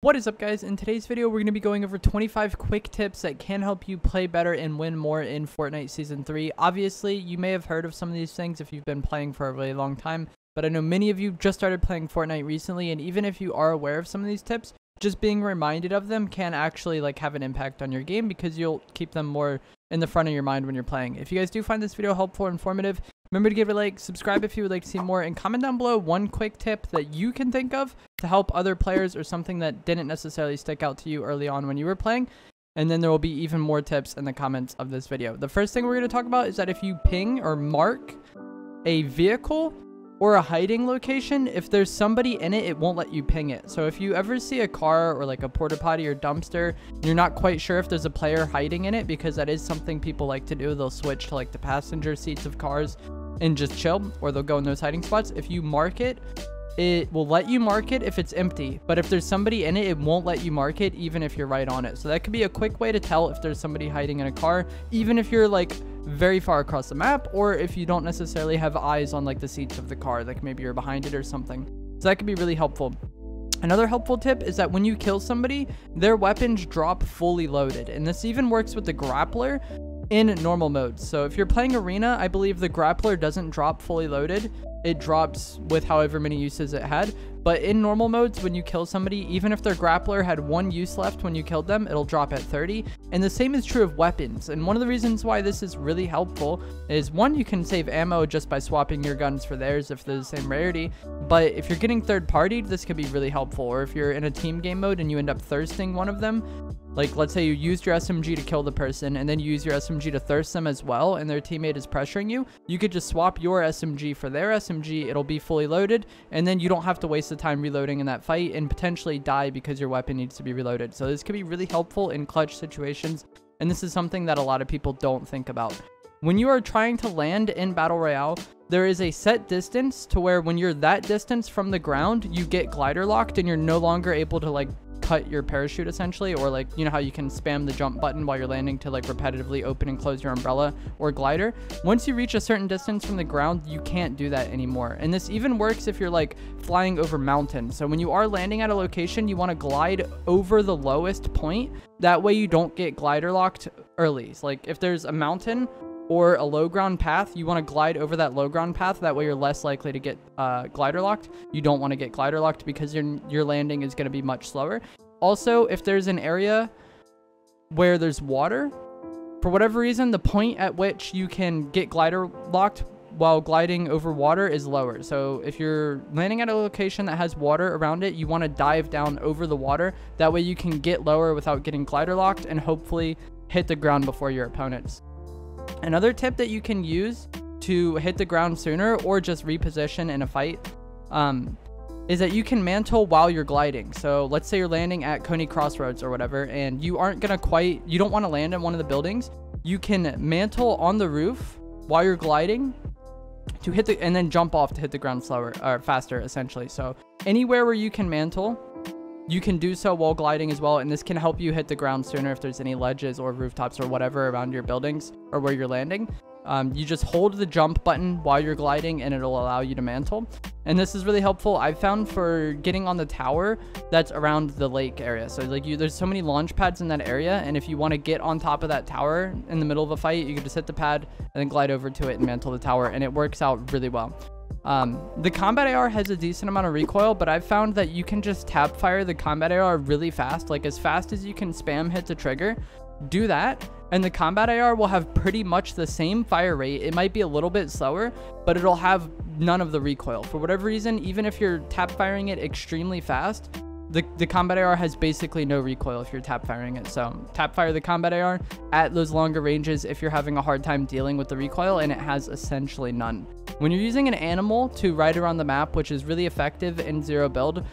What is up, guys? In today's video, we're going to be going over 25 quick tips that can help you play better and win more in Fortnite Season 3. Obviously, you may have heard of some of these things if you've been playing for a really long time, but I know many of you just started playing Fortnite recently, and even if you are aware of some of these tips, just being reminded of them can actually have an impact on your game because you'll keep them more in the front of your mind when you're playing. If you guys do find this video helpful or informative, remember to give it a like, subscribe if you would like to see more, and comment down below one quick tip that you can think of to help other players or something that didn't necessarily stick out to you early on when you were playing. And then there will be even more tips in the comments of this video. The first thing we're going to talk about is that if you ping or mark a vehicle or a hiding location, if there's somebody in it, it won't let you ping it. So if you ever see a car or a porta potty or dumpster, you're not quite sure if there's a player hiding in it, because that is something people like to do. They'll switch to the passenger seats of cars and just chill, or they'll go in those hiding spots. If you mark it, it will let you mark it if it's empty, but if there's somebody in it, it won't let you mark it even if you're right on it. So that could be a quick way to tell if there's somebody hiding in a car, even if you're very far across the map, or if you don't necessarily have eyes on the seats of the car, maybe you're behind it or something. So that could be really helpful. Another helpful tip is that when you kill somebody, their weapons drop fully loaded, and this even works with the grappler in normal modes. So if you're playing arena, I believe the grappler doesn't drop fully loaded. It drops with however many uses it had. But in normal modes, when you kill somebody, even if their grappler had one use left when you killed them, it'll drop at 30. And the same is true of weapons. And one of the reasons why this is really helpful is, one, you can save ammo just by swapping your guns for theirs if they're the same rarity. But if you're getting third-partied, this could be really helpful. Or if you're in a team game mode and you end up thirsting one of them, let's say you used your SMG to kill the person and then you use your SMG to thirst them as well, and their teammate is pressuring you, you could just swap your SMG for their SMG. It'll be fully loaded, and then you don't have to waste the time reloading in that fight and potentially die because your weapon needs to be reloaded. So this could be really helpful in clutch situations, and this is something that a lot of people don't think about. When you are trying to land in Battle Royale, there is a set distance to where when you're that distance from the ground, you get glider locked and you're no longer able to cut your parachute essentially, or you know how you can spam the jump button while you're landing to repetitively open and close your umbrella or glider. Once you reach a certain distance from the ground, you can't do that anymore. And this even works if you're flying over mountains. So when you are landing at a location, you want to glide over the lowest point. That way you don't get glider locked early. So if there's a mountain or a low ground path, you want to glide over that low ground path. That way you're less likely to get glider locked. You don't want to get glider locked because your landing is going to be much slower. Also, if there's an area where there's water, for whatever reason, the point at which you can get glider locked while gliding over water is lower. So if you're landing at a location that has water around it, you want to dive down over the water. That way you can get lower without getting glider locked and hopefully hit the ground before your opponents. Another tip that you can use to hit the ground sooner or just reposition in a fight is that you can mantle while you're gliding. So let's say you're landing at Coney Crossroads or whatever, and you aren't gonna you don't want to land in one of the buildings. You can mantle on the roof while you're gliding to hit and then jump off to hit the ground slower or faster essentially. So anywhere where you can mantle, you can do so while gliding as well, and this can help you hit the ground sooner if there's any ledges or rooftops or whatever around your buildings or where you're landing. You just hold the jump button while you're gliding and it'll allow you to mantle. And this is really helpful, I've found, for getting on the tower that's around the lake area. So there's so many launch pads in that area, and if you want to get on top of that tower in the middle of a fight, you can just hit the pad and then glide over to it and mantle the tower, and it works out really well. The combat AR has a decent amount of recoil, but I've found that you can just tap fire the combat AR really fast, as fast as you can spam hit the trigger. Do that, and the combat AR will have pretty much the same fire rate. It might be a little bit slower, but it'll have none of the recoil. For whatever reason, even if you're tap firing it extremely fast, the combat AR has basically no recoil if you're tap firing it. So tap fire the combat AR at those longer ranges if you're having a hard time dealing with the recoil, and it has essentially none. When you're using an animal to ride around the map, which is really effective in zero build,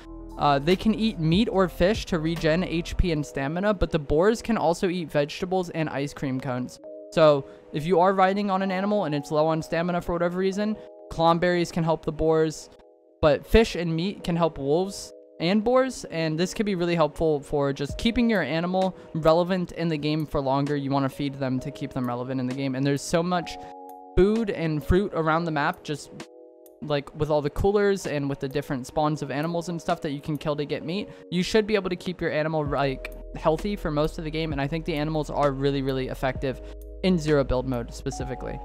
they can eat meat or fish to regen HP and stamina, but the boars can also eat vegetables and ice cream cones. So if you are riding on an animal and it's low on stamina for whatever reason, clomberries can help the boars, but fish and meat can help wolves and boars, and this could be really helpful for just keeping your animal relevant in the game for longer. You want to feed them to keep them relevant in the game, and there's so much food and fruit around the map just like with all the coolers and with the different spawns of animals and stuff that you can kill to get meat, you should be able to keep your animal like healthy for most of the game. And I think the animals are really, really effective in zero build mode specifically.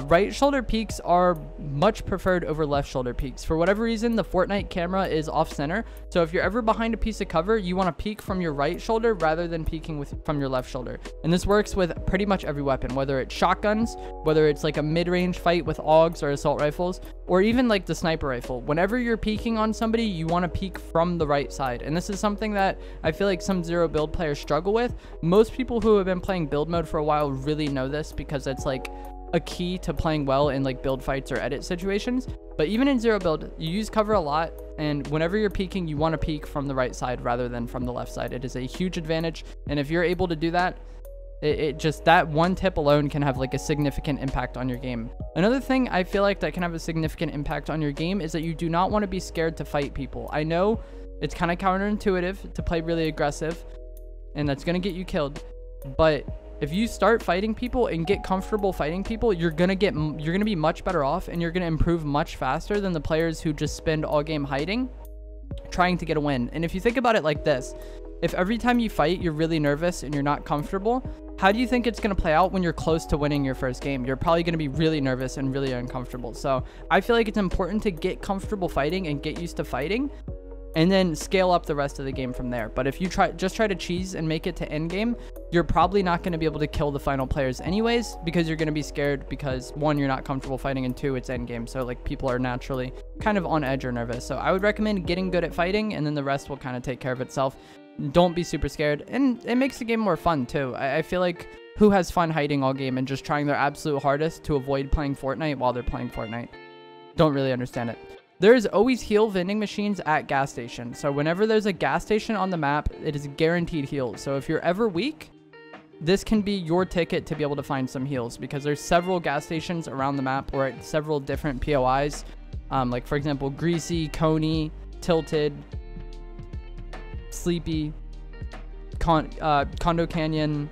Right shoulder peaks are much preferred over left shoulder peaks. For whatever reason, the Fortnite camera is off center. So if you're ever behind a piece of cover, you want to peek from your right shoulder rather than peeking from your left shoulder. And this works with pretty much every weapon, whether it's shotguns, whether it's like a mid-range fight with AUGs or assault rifles, or even like the sniper rifle. Whenever you're peeking on somebody, you want to peek from the right side. And this is something that I feel like some zero build players struggle with. Most people who have been playing build mode for a while really know this, because it's like a key to playing well in like build fights or edit situations. But even in zero build, you use cover a lot, and whenever you're peeking, you want to peek from the right side rather than from the left side. It is a huge advantage, and if you're able to do that, it just, that one tip alone can have like a significant impact on your game. Another thing I feel like that can have a significant impact on your game is that you do not want to be scared to fight people. I know it's kind of counterintuitive to play really aggressive, and that's going to get you killed, but if you start fighting people and get comfortable fighting people, you're gonna be much better off, and you're gonna improve much faster than the players who just spend all game hiding, trying to get a win. And if you think about it like this, if every time you fight you're really nervous and you're not comfortable, how do you think it's gonna play out when you're close to winning your first game? You're probably gonna be really nervous and really uncomfortable. So I feel like it's important to get comfortable fighting and get used to fighting, and then scale up the rest of the game from there. But if you just try to cheese and make it to end game, you're probably not going to be able to kill the final players anyways, because you're going to be scared, because one, you're not comfortable fighting, and two, it's end game. So like people are naturally kind of on edge or nervous. So I would recommend getting good at fighting, and then the rest will kind of take care of itself. Don't be super scared, and it makes the game more fun too. I feel like who has fun hiding all game and just trying their absolute hardest to avoid playing Fortnite while they're playing Fortnite? Don't really understand it. There's always heal vending machines at gas stations. So whenever there's a gas station on the map, it is guaranteed heals. So if you're ever weak, this can be your ticket to be able to find some heals, because there's several gas stations around the map, or at several different POIs. Like for example, Greasy, Coney, Tilted, Sleepy, Condo Canyon.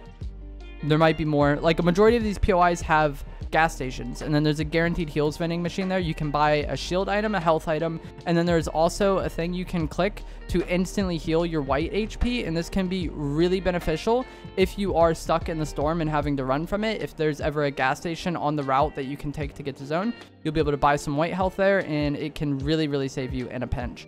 There might be more. Like a majority of these POIs have gas stations, and then there's a guaranteed heals vending machine there. You can buy a shield item, a health item, and then there's also a thing you can click to instantly heal your white HP, and this can be really beneficial if you are stuck in the storm and having to run from it. If there's ever a gas station on the route that you can take to get to zone, you'll be able to buy some white health there, and it can really, really save you in a pinch.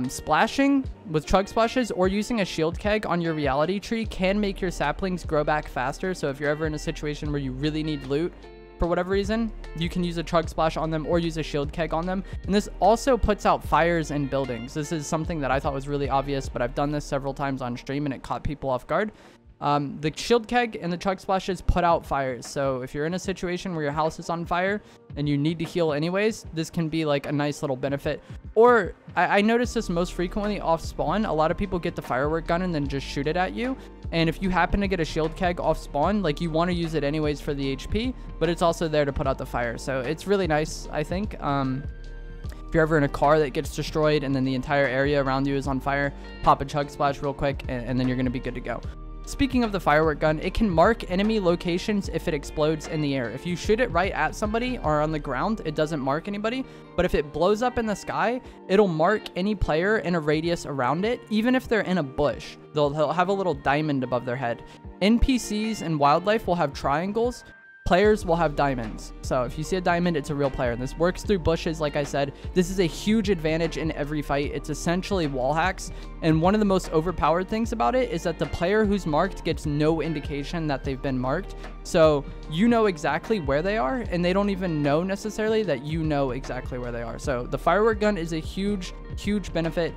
Splashing with chug splashes or using a shield keg on your reality tree can make your saplings grow back faster. So if you're ever in a situation where you really need loot for whatever reason, you can use a chug splash on them or use a shield keg on them. And this also puts out fires in buildings. This is something that I thought was really obvious, but I've done this several times on stream and it caught people off guard. The shield keg and the chug splashes put out fires. So if you're in a situation where your house is on fire and you need to heal anyways, this can be like a nice little benefit. Or I notice this most frequently off spawn. A lot of people get the firework gun and then just shoot it at you. And if you happen to get a shield keg off spawn, like you want to use it anyways for the HP, but it's also there to put out the fire. So it's really nice, I think. If you're ever in a car that gets destroyed and then the entire area around you is on fire, pop a chug splash real quick and then you're going to be good to go. Speaking of the firework gun, it can mark enemy locations if it explodes in the air. If you shoot it right at somebody or on the ground, it doesn't mark anybody. But if it blows up in the sky, it'll mark any player in a radius around it, even if they're in a bush. They'll have a little diamond above their head. NPCs and wildlife will have triangles. Players will have diamonds. So if you see a diamond, it's a real player. And this works through bushes, like I said. This is a huge advantage in every fight. It's essentially wall hacks. And one of the most overpowered things about it is that the player who's marked gets no indication that they've been marked. So you know exactly where they are, and they don't even know necessarily that you know exactly where they are. So the firework gun is a huge, huge benefit.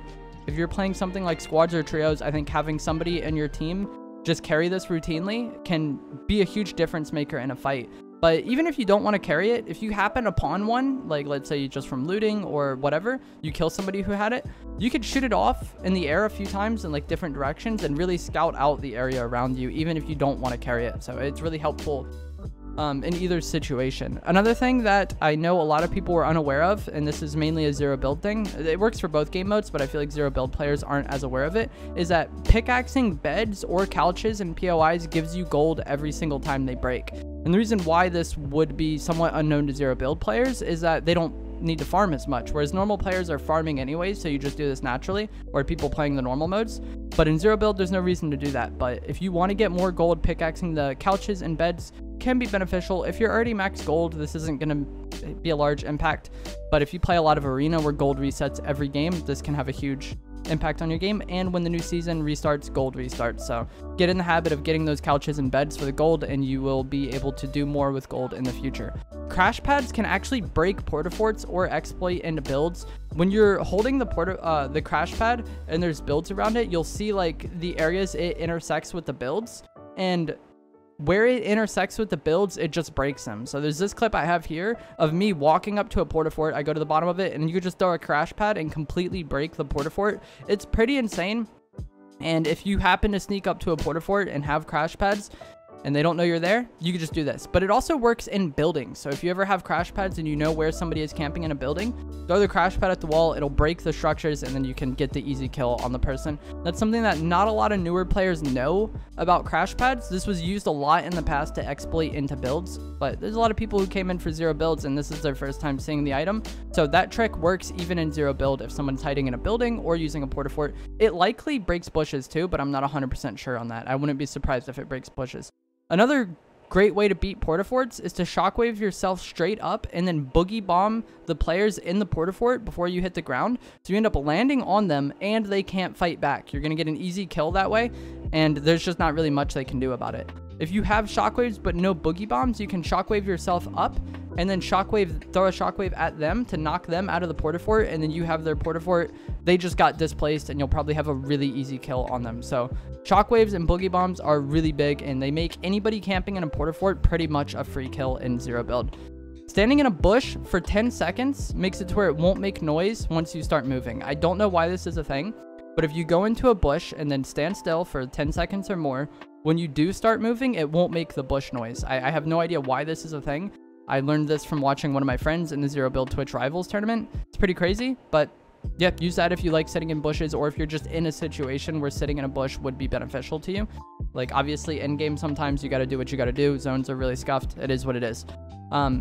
If you're playing something like squads or trios, I think having somebody in your team just carry this routinely can be a huge difference maker in a fight. But even if you don't want to carry it, if you happen upon one, like let's say just from looting or whatever, you kill somebody who had it, you could shoot it off in the air a few times in like different directions and really scout out the area around you, even if you don't want to carry it. So it's really helpful in either situation. Another thing that I know a lot of people were unaware of, and this is mainly a zero build thing, it works for both game modes, but I feel like zero build players aren't as aware of it, is that pickaxing beds or couches in POIs gives you gold every single time they break. And the reason why this would be somewhat unknown to zero build players is that they don't don't need to farm as much, whereas normal players are farming anyways, so you just do this naturally, or people playing the normal modes. But in zero build, there's no reason to do that. But if you want to get more gold, pickaxing the couches and beds can be beneficial. If you're already max gold, this isn't going to be a large impact. But if you play a lot of arena where gold resets every game, this can have a huge impact on your game. And when the new season restarts, gold restarts. So get in the habit of getting those couches and beds for the gold, and you will be able to do more with gold in the future. Crash pads can actually break portaforts or exploit into builds. When you're holding the crash pad and there's builds around it, you'll see like the areas it intersects with the builds, and where it intersects with the builds, it just breaks them. So there's this clip I have here of me walking up to a portafort. I go to the bottom of it, and you could just throw a crash pad and completely break the portafort. It's pretty insane. And if you happen to sneak up to a portafort and have crash pads and they don't know you're there, you can just do this. But it also works in buildings. So if you ever have crash pads and you know where somebody is camping in a building, throw the crash pad at the wall, it'll break the structures, and then you can get the easy kill on the person. That's something that not a lot of newer players know about crash pads. This was used a lot in the past to exploit into builds, but there's a lot of people who came in for zero builds and this is their first time seeing the item. So that trick works even in zero build if someone's hiding in a building or using a portafort. It likely breaks bushes too, but I'm not 100% sure on that. I wouldn't be surprised if it breaks bushes. Another great way to beat portaforts is to shockwave yourself straight up and then boogie bomb the players in the portafort before you hit the ground. So you end up landing on them and they can't fight back. You're going to get an easy kill that way, and there's just not really much they can do about it. If you have shockwaves but no boogie bombs, you can shockwave yourself up and then throw a shockwave at them to knock them out of the portafort, and then you have their portafort. They just got displaced and you'll probably have a really easy kill on them. So shockwaves and boogie bombs are really big, and they make anybody camping in a portafort pretty much a free kill in zero build. Standing in a bush for 10 seconds makes it to where it won't make noise once you start moving. I don't know why this is a thing, but if you go into a bush and then stand still for 10 seconds or more, when you do start moving, it won't make the bush noise. I have no idea why this is a thing. I learned this from watching one of my friends in the Zero Build Twitch Rivals tournament. It's pretty crazy, but yep, use that if you like sitting in bushes, or if you're just in a situation where sitting in a bush would be beneficial to you. Like, obviously, in game, sometimes you got to do what you got to do. Zones are really scuffed. It is what it is. A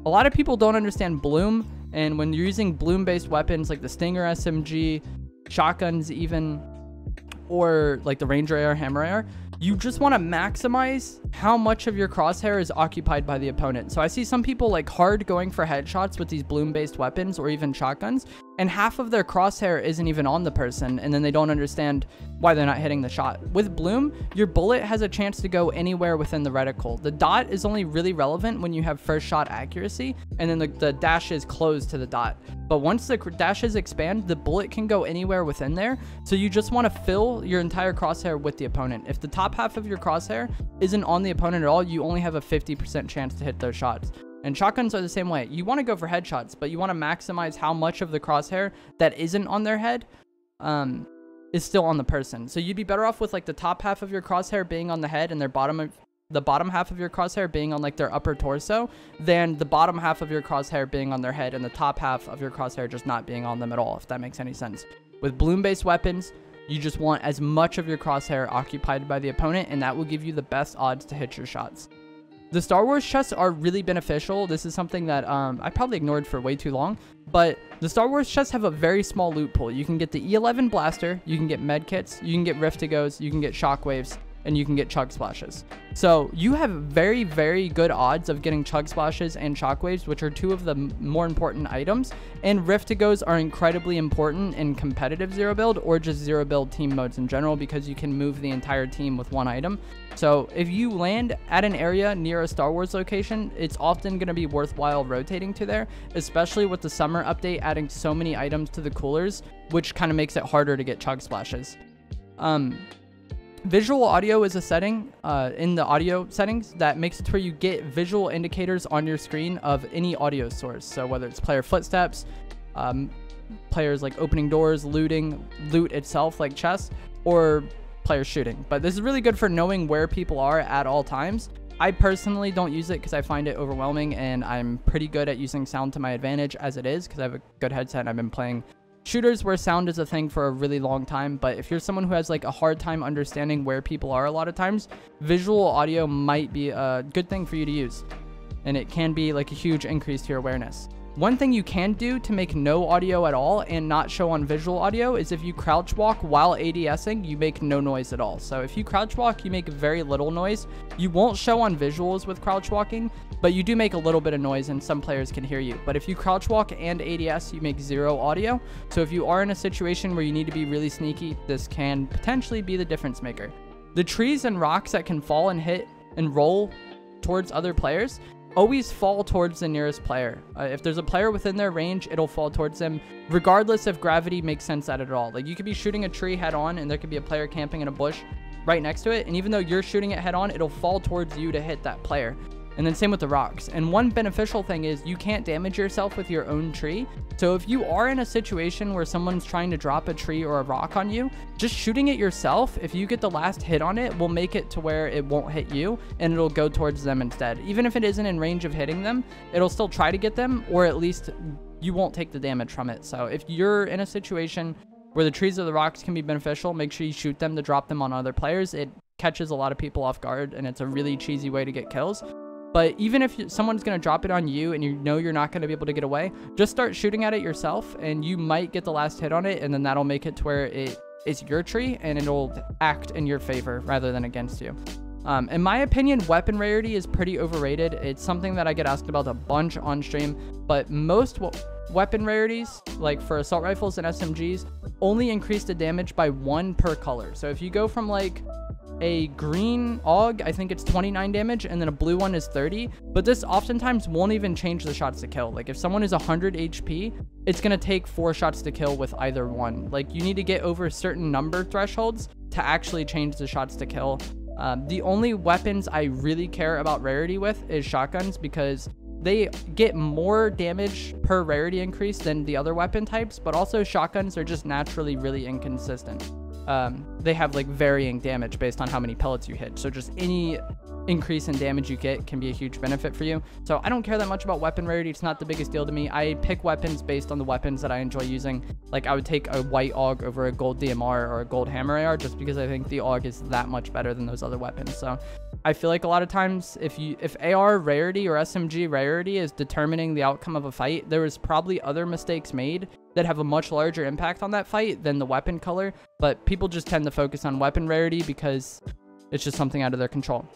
lot of people don't understand bloom, and when you're using bloom-based weapons like the Stinger SMG, shotguns even, or like the Ranger AR, Hammer AR, you just want to maximize how much of your crosshair is occupied by the opponent. So I see some people like hard going for headshots with these bloom-based weapons or even shotguns, and half of their crosshair isn't even on the person, and then they don't understand why they're not hitting the shot. With bloom, your bullet has a chance to go anywhere within the reticle. The dot is only really relevant when you have first shot accuracy, and then the dash is closed to the dot. But once the dashes expand, the bullet can go anywhere within there. So you just want to fill your entire crosshair with the opponent. If the top half of your crosshair isn't on the opponent at all, you only have a 50% chance to hit those shots. And shotguns are the same way. You want to go for headshots, but you want to maximize how much of the crosshair that isn't on their head is still on the person. So you'd be better off with like the top half of your crosshair being on the head and the bottom half of your crosshair being on like their upper torso, than the bottom half of your crosshair being on their head and the top half of your crosshair just not being on them at all, if that makes any sense. With bloom-based weapons, you just want as much of your crosshair occupied by the opponent, and that will give you the best odds to hit your shots. The Star Wars chests are really beneficial. This is something that I probably ignored for way too long, but the Star Wars chests have a very small loot pool. You can get the E11 blaster, you can get medkits, you can get Riftigos, you can get shockwaves, and you can get chug splashes. So you have very, very good odds of getting chug splashes and shockwaves, which are two of the more important items. And Riftigos are incredibly important in competitive zero build or just zero build team modes in general, because you can move the entire team with one item. So if you land at an area near a Star Wars location, it's often going to be worthwhile rotating to there, especially with the summer update adding so many items to the coolers, which kind of makes it harder to get chug splashes. Visual audio is a setting in the audio settings that makes it to where you get visual indicators on your screen of any audio source. So whether it's player footsteps, players like opening doors, loot itself like chests, or players shooting. But this is really good for knowing where people are at all times. I personally don't use it because I find it overwhelming, and I'm pretty good at using sound to my advantage as it is because I have a good headset and I've been playing shooters where sound is a thing for a really long time. But if you're someone who has like a hard time understanding where people are a lot of times, visual audio might be a good thing for you to use, and it can be like a huge increase to your awareness. One thing you can do to make no audio at all and not show on visual audio is if you crouch walk while ADSing, you make no noise at all. So if you crouch walk, you make very little noise. You won't show on visuals with crouch walking, but you do make a little bit of noise and some players can hear you. But if you crouch walk and ADS, you make zero audio. So if you are in a situation where you need to be really sneaky, this can potentially be the difference maker. The trees and rocks that can fall and hit and roll towards other players always fall towards the nearest player. If there's a player within their range, it'll fall towards them, regardless if gravity makes sense at it at all. Like, you could be shooting a tree head on and there could be a player camping in a bush right next to it, and even though you're shooting it head on, it'll fall towards you to hit that player. And then same with the rocks. And one beneficial thing is you can't damage yourself with your own tree. So if you are in a situation where someone's trying to drop a tree or a rock on you, just shooting it yourself, if you get the last hit on it, will make it to where it won't hit you and it'll go towards them instead. Even if it isn't in range of hitting them, it'll still try to get them, or at least you won't take the damage from it. So if you're in a situation where the trees or the rocks can be beneficial, make sure you shoot them to drop them on other players. It catches a lot of people off guard and it's a really cheesy way to get kills. But even if someone's going to drop it on you and you know you're not going to be able to get away, just start shooting at it yourself and you might get the last hit on it, and then that'll make it to where it is your tree and it'll act in your favor rather than against you. In my opinion, weapon rarity is pretty overrated. It's something that I get asked about a bunch on stream, but most weapon rarities, like for assault rifles and SMGs, only increase the damage by 1 per color. So if you go from like a green AUG, I think it's 29 damage, and then a blue one is 30, but this oftentimes won't even change the shots to kill. Like, if someone is 100 HP, it's gonna take 4 shots to kill with either one. Like, you need to get over certain number thresholds to actually change the shots to kill. The only weapons I really care about rarity with is shotguns, because they get more damage per rarity increase than the other weapon types, but also shotguns are just naturally really inconsistent. They have like varying damage based on how many pellets you hit. So just any increase in damage you get can be a huge benefit for you. So I don't care that much about weapon rarity. It's not the biggest deal to me. I pick weapons based on the weapons that I enjoy using. Like, I would take a white AUG over a gold DMR or a gold hammer AR just because I think the AUG is that much better than those other weapons. So I feel like a lot of times if AR rarity or SMG rarity is determining the outcome of a fight, there was probably other mistakes made that have a much larger impact on that fight than the weapon color, but people just tend to focus on weapon rarity because it's just something out of their control.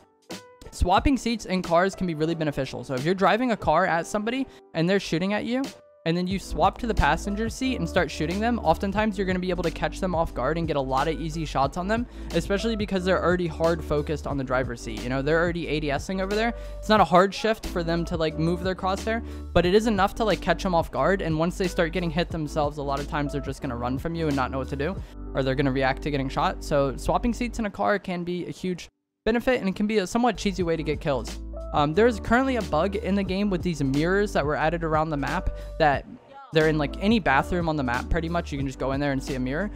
Swapping seats in cars can be really beneficial. So if you're driving a car at somebody and they're shooting at you, and then you swap to the passenger seat and start shooting them, oftentimes you're going to be able to catch them off guard and get a lot of easy shots on them, especially because they're already hard focused on the driver's seat. You know, they're already ADSing over there. It's not a hard shift for them to like move their crosshair, but it is enough to like catch them off guard. And once they start getting hit themselves, a lot of times they're just going to run from you and not know what to do, or they're going to react to getting shot. So swapping seats in a car can be a huge benefit, and it can be a somewhat cheesy way to get kills. There's currently a bug in the game with these mirrors that were added around the map, that they're in like any bathroom on the map pretty much. You can just go in there and see a mirror.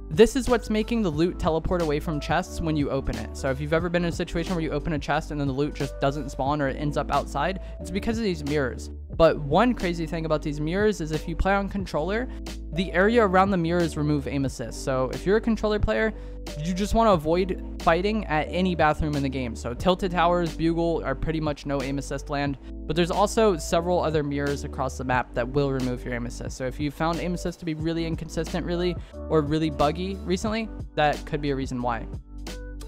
This is what's making the loot teleport away from chests when you open it. So if you've ever been in a situation where you open a chest and then the loot just doesn't spawn or it ends up outside, it's because of these mirrors. But one crazy thing about these mirrors is if you play on controller, the area around the mirrors remove aim assist. So if you're a controller player, you just want to avoid fighting at any bathroom in the game. So Tilted Towers, Bugle are pretty much no aim assist land, but there's also several other mirrors across the map that will remove your aim assist. So if you found aim assist to be really inconsistent or really buggy recently, that could be a reason why.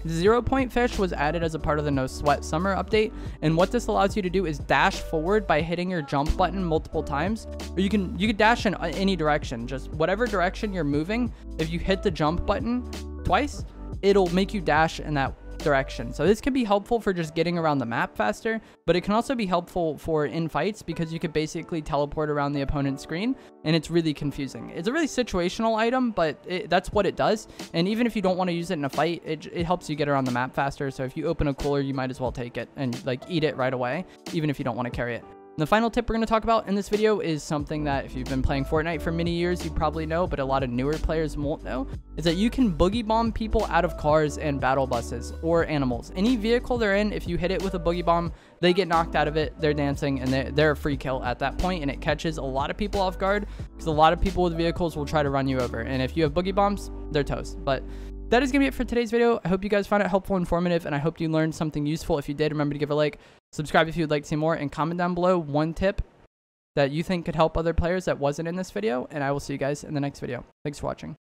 0 point fish was added as a part of the No Sweat Summer update, and what this allows you to do is dash forward by hitting your jump button multiple times, or you can dash in any direction, just whatever direction you're moving. If you hit the jump button twice, it'll make you dash in that direction. So this can be helpful for just getting around the map faster, but it can also be helpful for in fights because you could basically teleport around the opponent's screen, and it's really confusing. It's a really situational item, but that's what it does. And even if you don't want to use it in a fight, it helps you get around the map faster. So if you open a cooler, you might as well take it and like eat it right away, even if you don't want to carry it. The final tip we're going to talk about in this video is something that if you've been playing Fortnite for many years, you probably know, but a lot of newer players won't know, is that you can boogie bomb people out of cars and battle buses or animals. Any vehicle they're in, if you hit it with a boogie bomb, they get knocked out of it, they're dancing, and they're a free kill at that point, and it catches a lot of people off guard because a lot of people with vehicles will try to run you over, and if you have boogie bombs, they're toast. But that is going to be it for today's video. I hope you guys found it helpful and informative, and I hope you learned something useful. If you did, remember to give a like, subscribe if you'd like to see more, and comment down below one tip that you think could help other players that wasn't in this video, and I will see you guys in the next video. Thanks for watching.